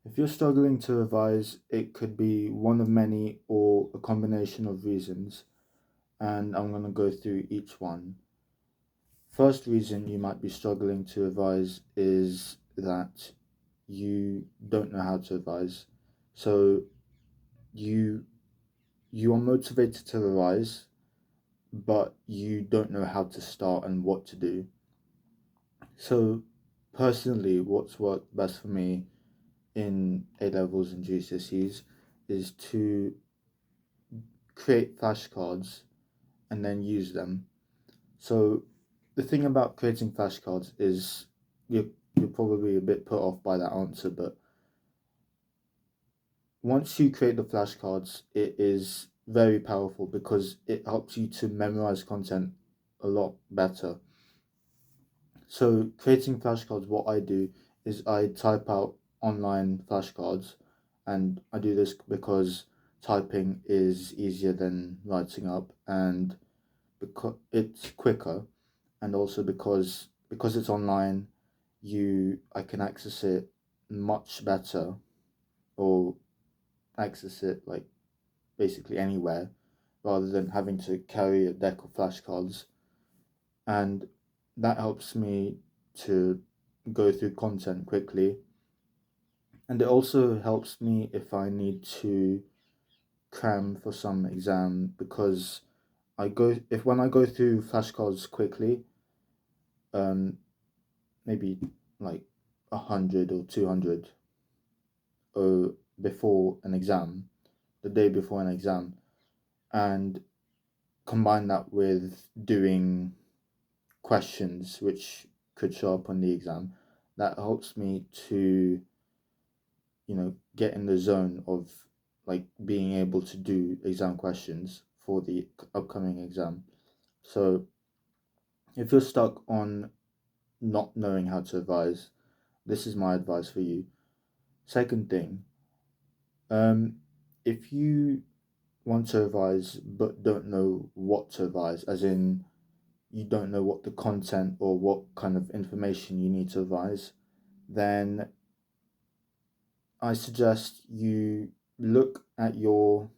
If you're struggling to revise, it could be one of many or a combination of reasons, and I'm going to go through each one. First reason you might be struggling to revise is that you don't know how to revise. So you you are motivated to revise, but you don't know how to start and what to do. So personally, what's worked best for me in A levels and GCSEs is to create flashcards and then use them. So the thing about creating flashcards is you're probably a bit put off by that answer, but once you create the flashcards, it is very powerful because it helps you to memorize content a lot better. So creating flashcards, what I do is I type out online flashcards, and I do this because typing is easier than writing up, and because it's quicker, and also because it's online, I can access it much better, or access it like basically anywhere, rather than having to carry a deck of flashcards. And that helps me to go through content quickly. And it also helps me if I need to cram for some exam, because when I go through flashcards quickly, um maybe like 100 or 200 before an exam, the day before an exam, and combine that with doing questions which could show up on the exam, that helps me to get in the zone of like being able to do exam questions for the upcoming exam. So if you're stuck on not knowing how to revise, this is my advice for you. Second thing, um if you want to revise but don't know what to revise, as in you don't know what the content or what kind of information you need to revise, then I suggest you look at your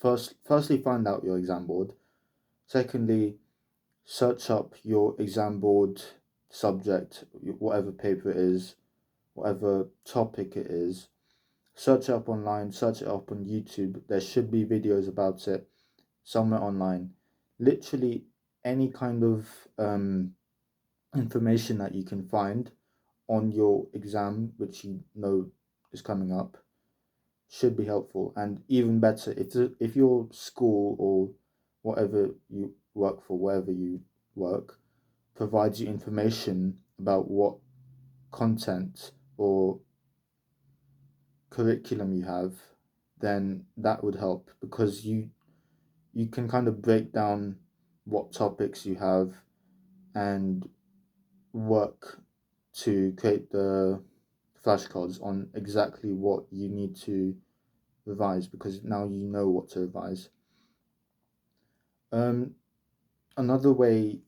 firstly find out your exam board. Secondly, search up your exam board subject, whatever paper it is, whatever topic it is. Search it up online, search it up on YouTube. There should be videos about it somewhere online. Literally any kind of information that you can find on your exam, which you know is coming up, should be helpful. And even better, if your school or whatever you work for, wherever you work, provides you information about what content or curriculum you have, then that would help, because you can kind of break down what topics you have and work to create the flashcards on exactly what you need to revise, because now you know what to revise. Um, another way,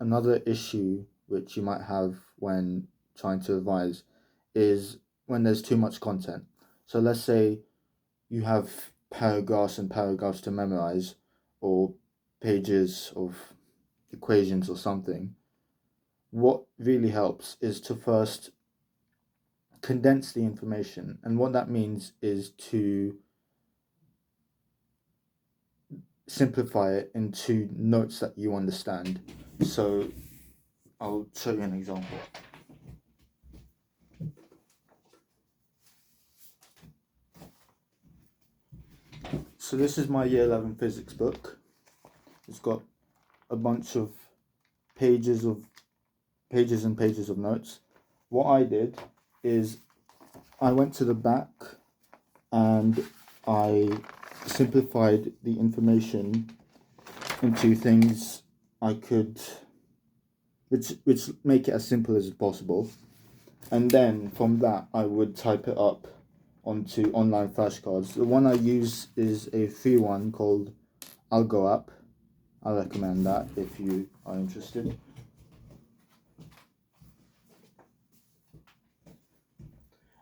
another issue which you might have when trying to revise is when there's too much content. So let's say you have paragraphs and paragraphs to memorize, or pages of equations or something. What really helps is to first condense the information, and what that means is to simplify it into notes that you understand. So I'll show you an example. So this is my year 11 physics book. It's got a bunch of pages and pages of notes. What I did is I went to the back and I simplified the information into things I could, which make it as simple as possible. And then from that, I would type it up onto online flashcards. The one I use is a free one called Algo app. I recommend that if you are interested.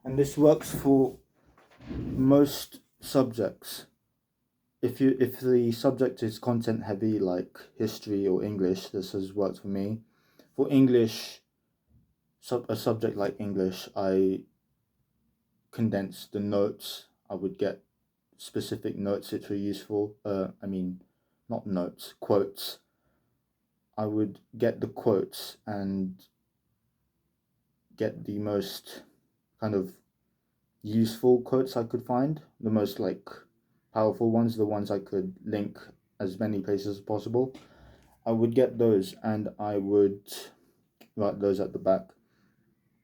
And this works for most subjects. If the subject is content heavy like history or English, this has worked for me. For English, a subject like English, I condense the notes. I would get specific notes which were useful. Not notes, quotes. I would get the quotes and get the most kind of useful quotes I could find, the most like powerful ones, the ones I could link as many places as possible. I would get those and I would write those at the back.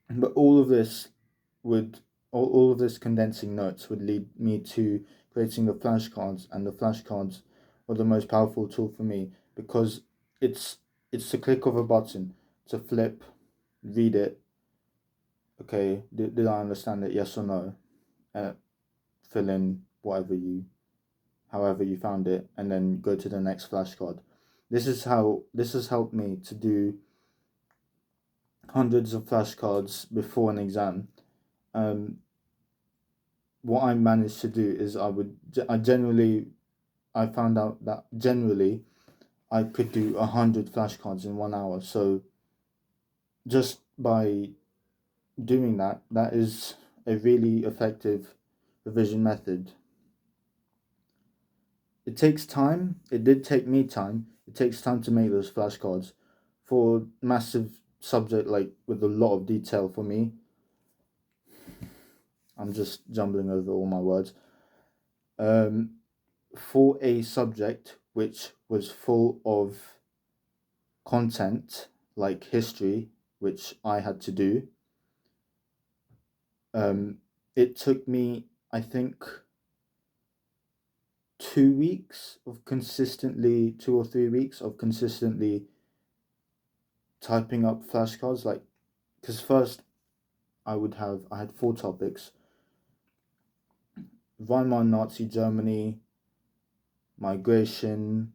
But all of this condensing notes would lead me to creating the flashcards, and the flashcards were the most powerful tool for me because it's it's the click of a button to flip, read it. Okay, did I understand it? Yes or no? Fill in however you found it, and then go to the next flashcard. This has helped me to do hundreds of flashcards before an exam. What I managed to do is I found out that generally I could do 100 flashcards in 1 hour. So just by doing that, that is a really effective revision method. It takes time. It did take me time. It takes time to make those flashcards for massive subject like with a lot of detail for me. I'm just jumbling over all my words. For a subject which was full of content like history, which I had to do, it took me, I think, 2 weeks of consistently, 2 or 3 weeks of consistently typing up flashcards. Like, because first I had 4 topics: Weimar Nazi Germany, migration,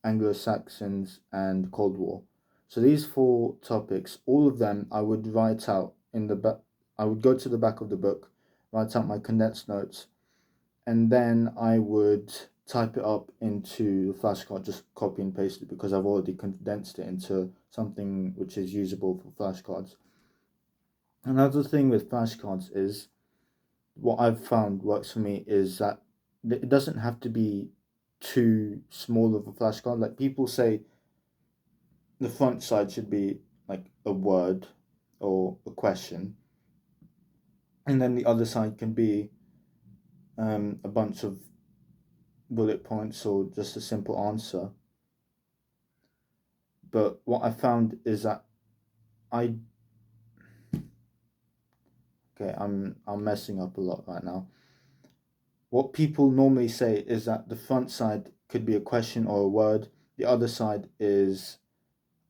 Anglo-Saxons, and Cold War. So these 4 topics, all of them, I would write out in the back. I would go to the back of the book, write out my condensed notes, and then I would type it up into the flashcard, just copy and paste it because I've already condensed it into something which is usable for flashcards. Another thing with flashcards is what I've found works for me is that it doesn't have to be too small of a flashcard. Like people say the front side should be like a word or a question, and then the other side can be a bunch of bullet points or just a simple answer. But what I found is that I I'm messing up a lot right now. What people normally say is that the front side could be a question or a word. The other side is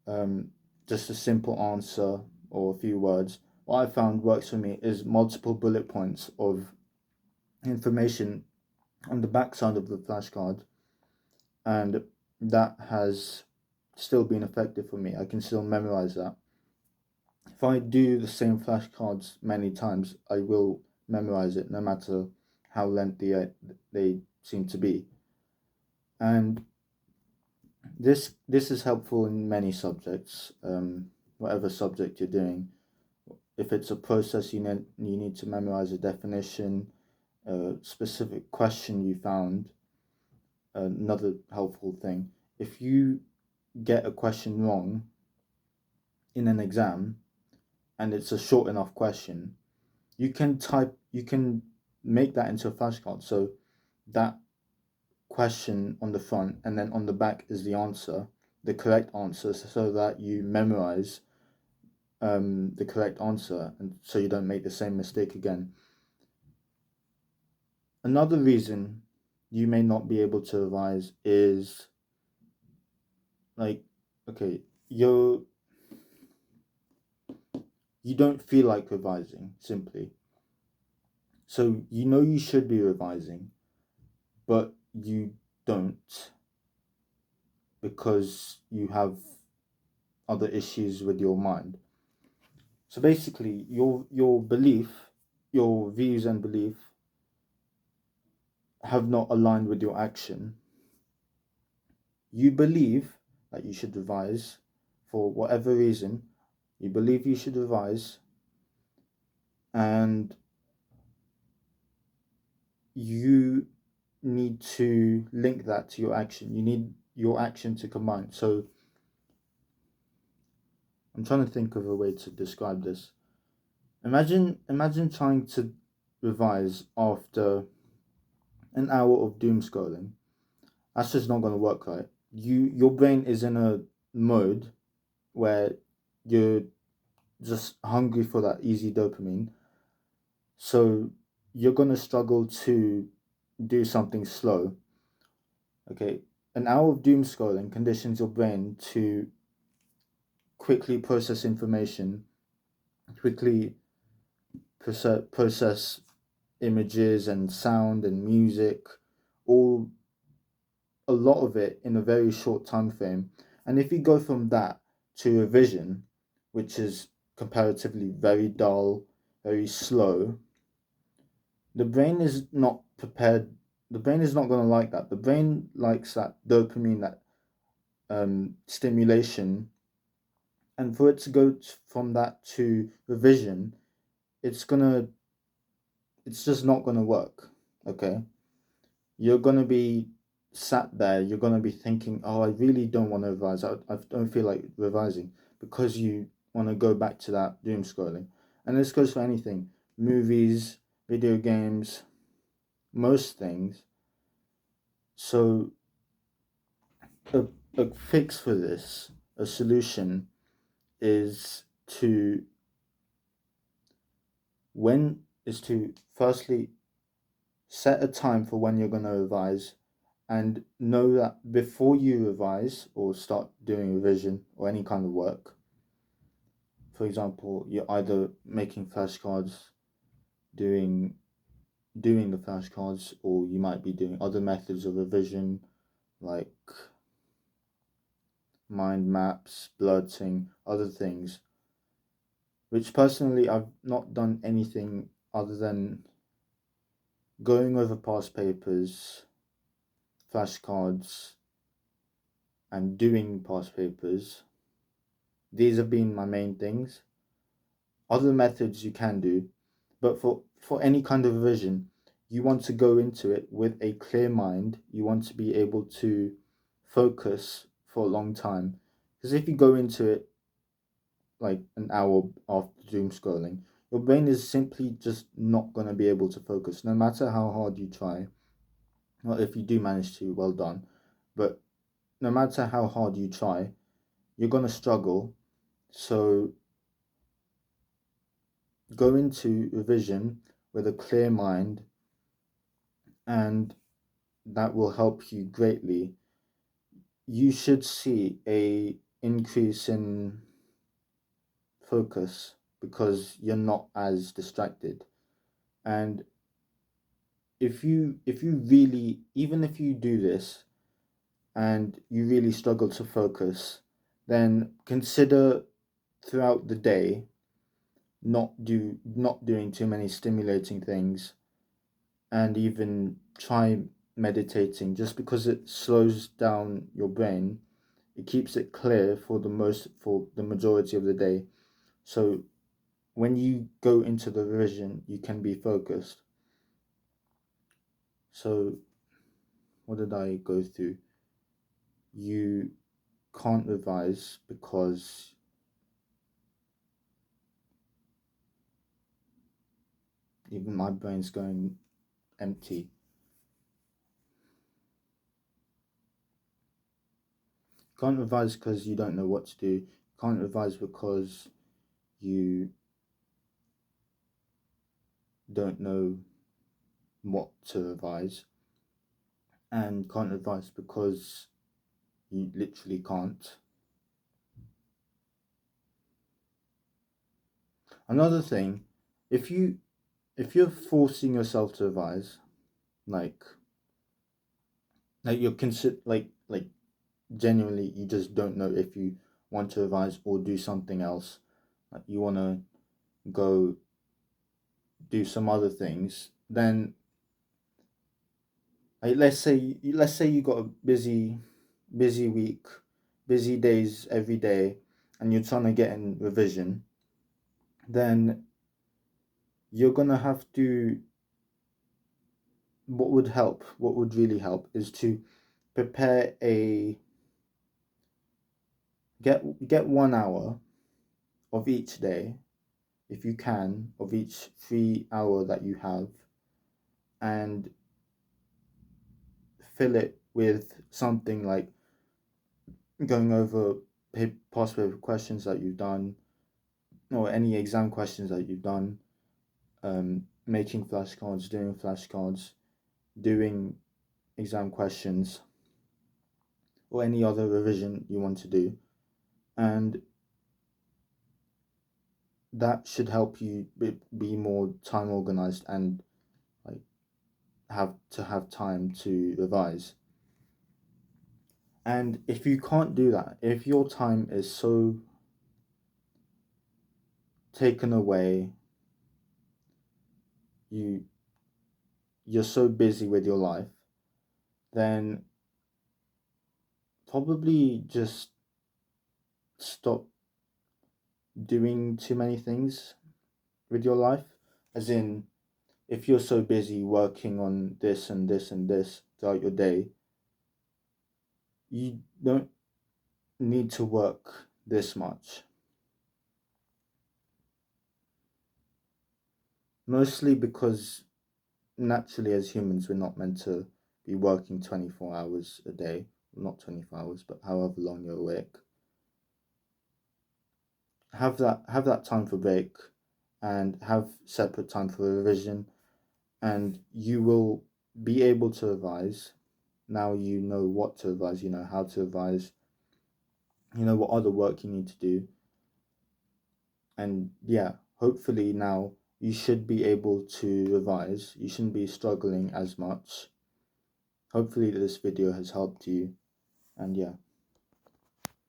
um, just a simple answer or a few words. What I found works for me is multiple bullet points of information on the back side of the flashcard, and that has still been effective for me. I can still memorize that. If I do the same flashcards many times, I will memorize it no matter how lengthy they seem to be. And this is helpful in many subjects, whatever subject you're doing. If it's a process, you need to memorize a definition, a specific question you found. Another helpful thing: if you get a question wrong in an exam and it's a short enough question, you can make that into a flashcard. So that question on the front and then on the back is the answer, the correct answer, so that you memorize the correct answer, and so you don't make the same mistake again. Another reason you may not be able to revise is like, okay, you don't feel like revising simply. So you know you should be revising, but you don't because you have other issues with your mind. So basically, your belief your views and belief have not aligned with your action, you believe that you should revise for whatever reason, you believe you should revise, and you need to link that to your action. You need your action to combine. So I'm trying to think of a way to describe this. Imagine trying to revise after an hour of doom scrolling. That's just not going to work, right? Your brain is in a mode where you're just hungry for that easy dopamine. So you're going to struggle to do something slow. Okay, an hour of doom scrolling conditions your brain to quickly process information, quickly process images and sound and music, all a lot of it in a very short time frame. And if you go from that to revision, which is comparatively very dull, very slow, the brain is not prepared. The brain is not going to like that. The brain likes that dopamine, that stimulation, and for it to go from that to revision, it's gonna, it's just not gonna work. Okay, you're gonna be sat there. You're gonna be thinking, "Oh, I really don't want to revise. I don't feel like revising," because you want to go back to that doom scrolling. And this goes for anything: movies, video games, most things. So a, a fix for this, a solution, is to when is to firstly set a time for when you're going to revise, and know that before you revise or start doing revision or any kind of work, for example, you're either making flashcards, doing doing the flashcards, or you might be doing other methods of revision like mind maps, blurting, other things, which personally I've not done anything other than going over past papers, flashcards, and doing past papers. These have been my main things. Other methods you can do, but for any kind of revision, you want to go into it with a clear mind. You want to be able to focus for a long time. Because if you go into it like an hour after doom scrolling, your brain is simply just not going to be able to focus, no matter how hard you try. Well, if you do manage to, well done. But no matter how hard you try, you're going to struggle. So go into revision with a clear mind, and that will help you greatly. You should see a increase in focus because you're not as distracted. And if you really, even if you do this and you really struggle to focus, then consider throughout the day not doing too many stimulating things, and even try meditating, just because it slows down your brain. It keeps it clear for the majority of the day. So when you go into the revision, you can be focused. So what did I go through? You can't revise because even my brain's going empty. Can't revise because you don't know what to do. Can't revise because you don't know what to revise. And can't revise because you literally can't. Another thing, if you if you're forcing yourself to revise, like you're like genuinely you just don't know if you want to revise or do something else. Like you want to go do some other things, then like let's say you got a busy week, busy days every day, and you're trying to get in revision, then you're gonna have to. What would really help, is to prepare a get 1 hour of each day, if you can, of each 3 hour that you have, and fill it with something like going over past paper questions that you've done, or any exam questions that you've done, making flashcards, doing flashcards, doing exam questions, or any other revision you want to do. And that should help you be more time organized, and like have time to revise. And if you can't do that, if your time is so taken away, you you're so busy with your life, then probably just stop doing too many things with your life. As in, if you're so busy working on this and this and this throughout your day, you don't need to work this much. Mostly because naturally, as humans, we're not meant to be working 24 hours a day. Not 24 hours, but however long you're awake. Have that time for break, and have separate time for revision, and you will be able to revise. Now you know what to revise, you know how to revise, you know what other work you need to do. And yeah, hopefully now you should be able to revise. You shouldn't be struggling as much. Hopefully this video has helped you, and yeah.